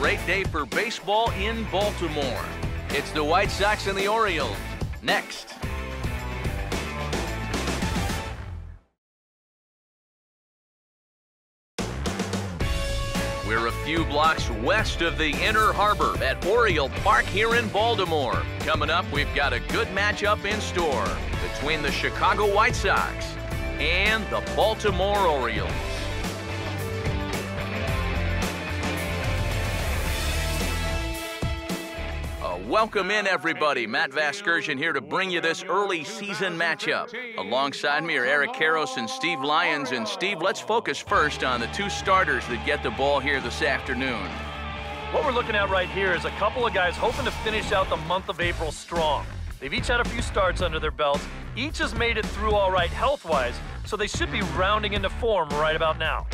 great day for baseball in Baltimore. It's the White Sox and the Orioles. Next. We're a few blocks west of the Inner Harbor at Oriole Park here in Baltimore. Coming up, we've got a good matchup in store between the Chicago White Sox and the Baltimore Orioles. Welcome in, everybody. Matt Vasgersian here to bring you this early season matchup. Alongside me are Eric Karros and Steve Lyons. And Steve, let's focus first on the two starters that get the ball here this afternoon. What we're looking at right here is a couple of guys hoping to finish out the month of April strong. They've each had a few starts under their belts. Each has made it through all right health-wise, so they should be rounding into form right about now.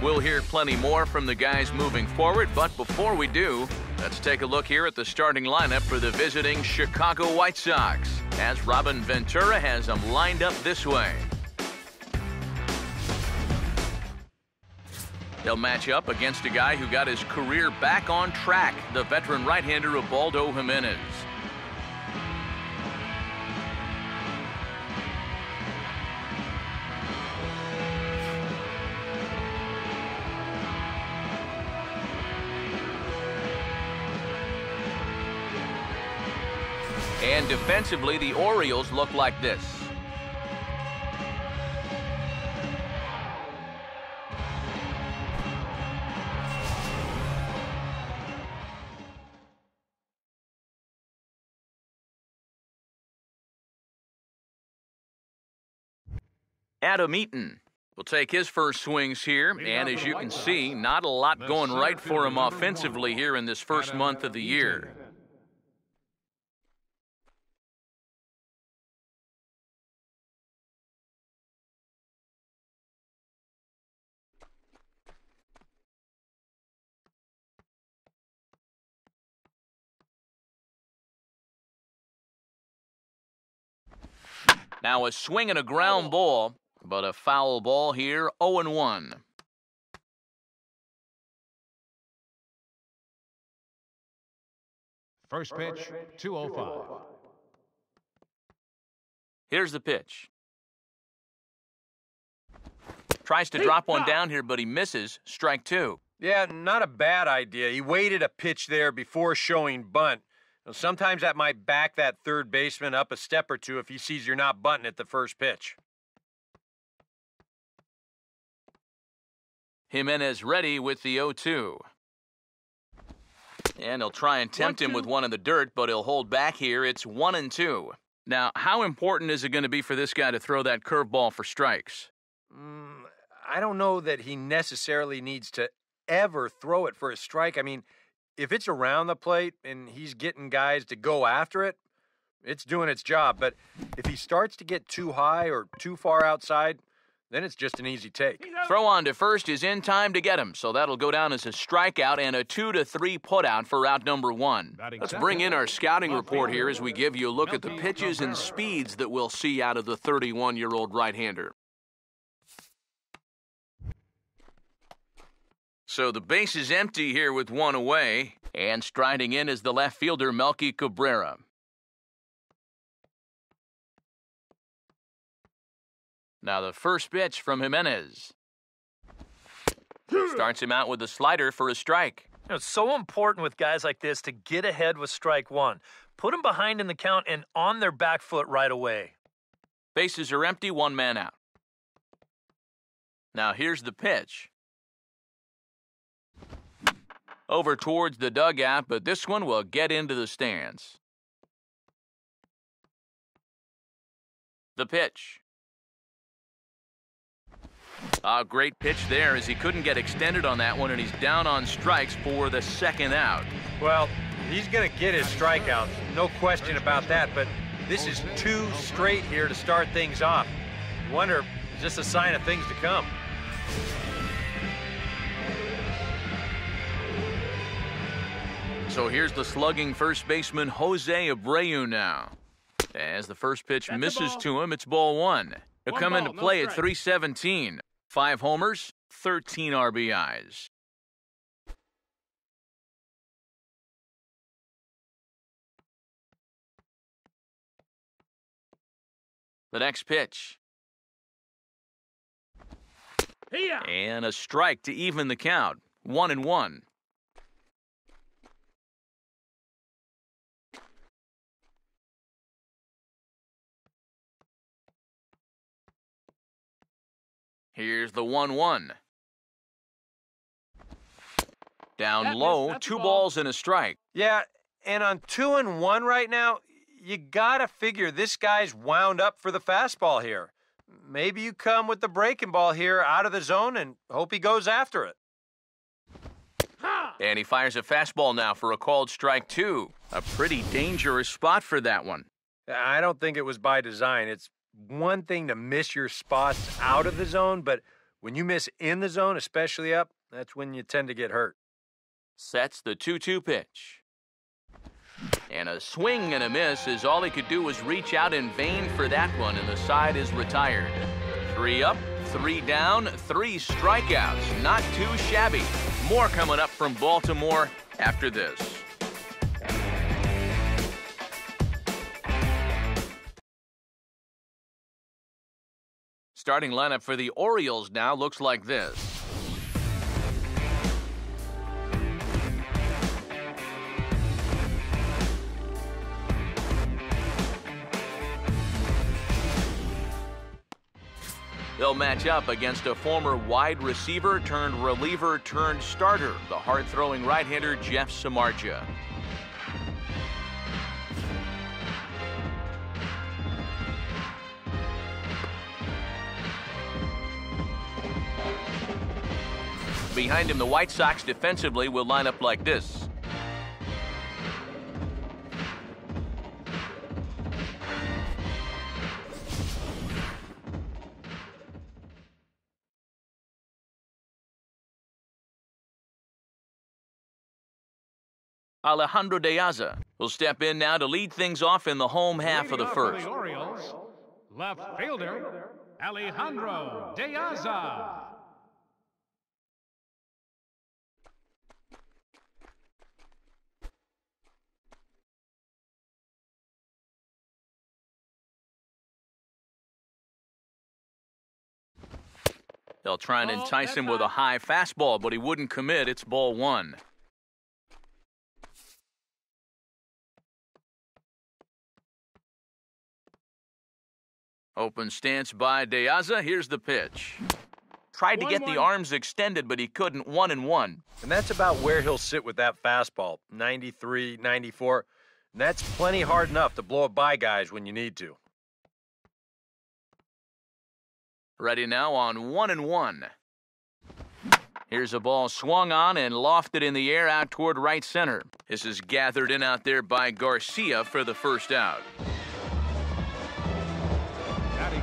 We'll hear plenty more from the guys moving forward, but before we do, let's take a look here at the starting lineup for the visiting Chicago White Sox, as Robin Ventura has them lined up this way. They'll match up against a guy who got his career back on track, the veteran right-hander Ubaldo Jimenez. And defensively, the Orioles look like this. Adam Eaton will take his first swings here, and as you can see, not a lot going right for him offensively here in this first month of the year. Now a swing and a ground ball, but a foul ball here, 0-1. First pitch, 2:05. Here's the pitch. Tries to drop one down here, but he misses. Strike two. Yeah, not a bad idea. He waited a pitch there before showing bunt. Sometimes that might back that third baseman up a step or two if he sees you're not bunting at the first pitch. Jimenez ready with the 0-2. And he'll try and tempt him with one in the dirt, but he'll hold back here. It's 1-2. Now, how important is it going to be for this guy to throw that curveball for strikes? I don't know that he necessarily needs to ever throw it for a strike. I mean, if it's around the plate and he's getting guys to go after it, it's doing its job. But if he starts to get too high or too far outside, then it's just an easy take. Throw on to first is in time to get him, so that'll go down as a strikeout and a 2-3 putout for out number one. Let's bring in our scouting report here as we give you a look at the pitches and speeds that we'll see out of the 31-year-old right-hander. So the base is empty here with one away, and striding in is the left fielder Melky Cabrera. Now the first pitch from Jimenez. Starts him out with a slider for a strike. It's so important with guys like this to get ahead with strike one. Put them behind in the count and on their back foot right away. Bases are empty, one man out. Now here's the pitch. Over towards the dugout, but this one will get into the stands. The pitch. A great pitch there as he couldn't get extended on that one, and he's down on strikes for the second out. Well, he's going to get his strikeouts, no question about that, but this is two straight here to start things off. I wonder, is this a sign of things to come? So here's the slugging first baseman Jose Abreu now. As the first pitch misses to him, it's ball one. He'll come into play at 3:17. 5 homers, 13 RBIs. The next pitch. And a strike to even the count. 1-1. Here's the 1-1. Down low, 2 balls and a strike. Yeah, and on 2-1 right now, you gotta figure this guy's wound up for the fastball here. Maybe you come with the breaking ball here out of the zone and hope he goes after it. And he fires a fastball now for a called strike 2. A pretty dangerous spot for that one. I don't think it was by design. It's one thing to miss your spots out of the zone, but when you miss in the zone, especially up, that's when you tend to get hurt. Sets the 2-2 pitch. And a swing and a miss, as all he could do was reach out in vain for that one, and the side is retired. 3 up, 3 down, 3 strikeouts. Not too shabby. More coming up from Baltimore after this. Starting lineup for the Orioles now looks like this. They'll match up against a former wide receiver turned reliever turned starter, the hard-throwing right-hander Jeff Samardzija. Behind him, the White Sox defensively will line up like this. Alejandro De Aza will step in now to lead things off in the home half of the first. The Orioles, left fielder, Alejandro De Aza. They'll try and entice him with a high fastball, but he wouldn't commit. It's ball 1. Open stance by De Aza. Here's the pitch. Tried to get the arms extended, but he couldn't. 1-1. And that's about where he'll sit with that fastball, 93, 94. And that's plenty hard enough to blow it by guys when you need to. Ready now on 1-1. Here's a ball swung on and lofted in the air out toward right center. This is gathered in out there by Garcia for the first out. Batting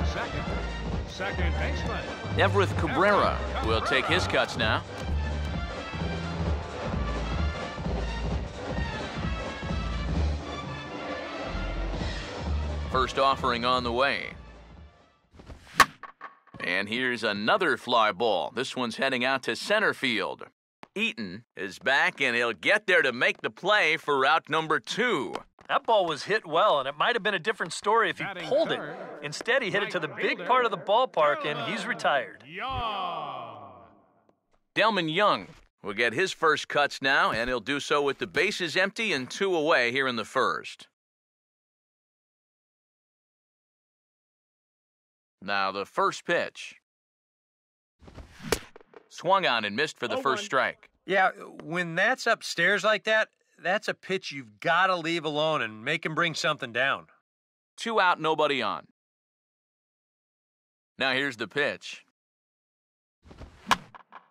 second baseman. Everett Cabrera will take his cuts now. First offering on the way. And here's another fly ball. This one's heading out to center field. Eaton is back, and he'll get there to make the play for out number 2. That ball was hit well, and it might have been a different story if he pulled it. Instead, he hit it to the big part of the ballpark, and he's retired. Delman Young will get his first cuts now, and he'll do so with the bases empty and 2 away here in the first. Now the first pitch. Swung on and missed for the first strike. Yeah, when that's upstairs like that, that's a pitch you've got to leave alone and make him bring something down. 2 out, nobody on. Now here's the pitch.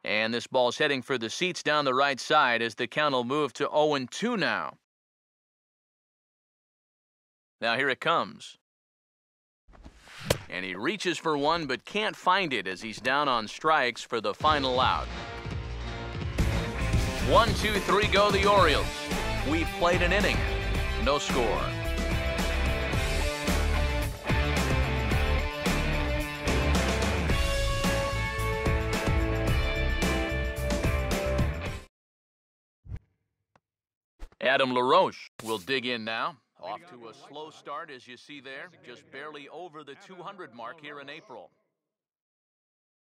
And this ball's heading for the seats down the right side as the count will move to 0-2 now. Now here it comes. And he reaches for one but can't find it as he's down on strikes for the final out. 1, 2, 3 go the Orioles. We've played an inning. No score. Adam LaRoche will dig in now. Off to a slow start, as you see there, just barely over the 200 mark here in April.